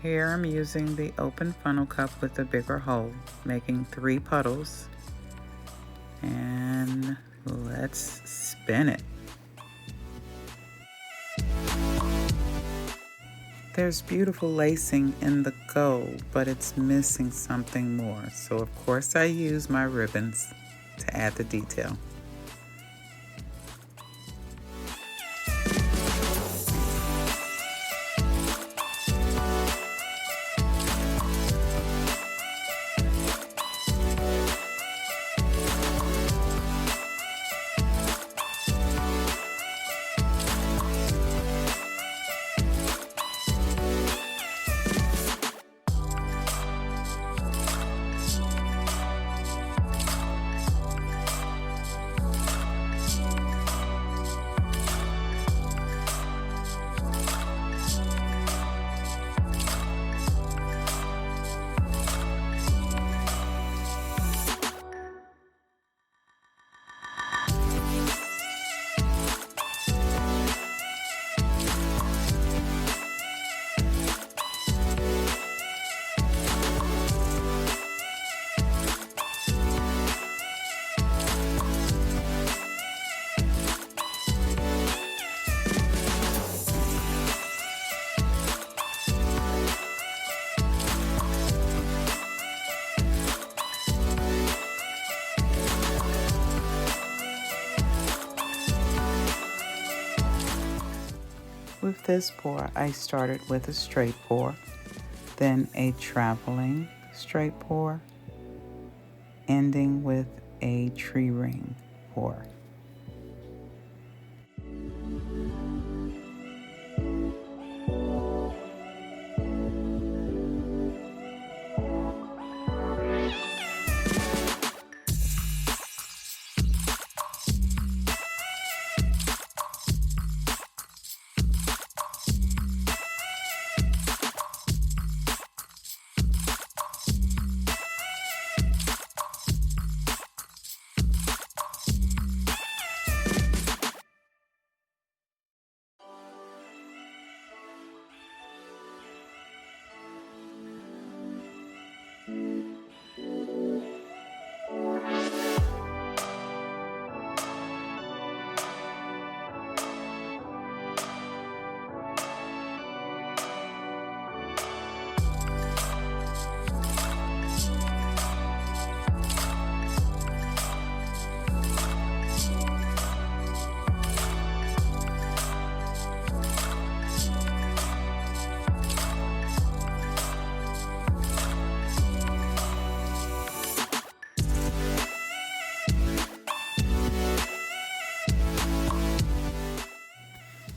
Here I'm using the open funnel cup with a bigger hole, making 3 puddles. And let's spin it. There's beautiful lacing in the gold, but it's missing something more. So of course I use my ribbons to add the detail. With this pour, I started with a straight pour, then a traveling straight pour, ending with a tree ring pour.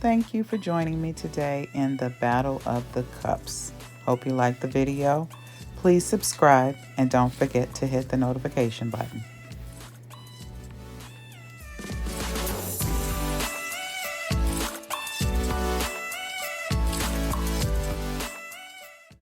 Thank you for joining me today in the Battle of the Cups. Hope you liked the video. Please subscribe and don't forget to hit the notification button.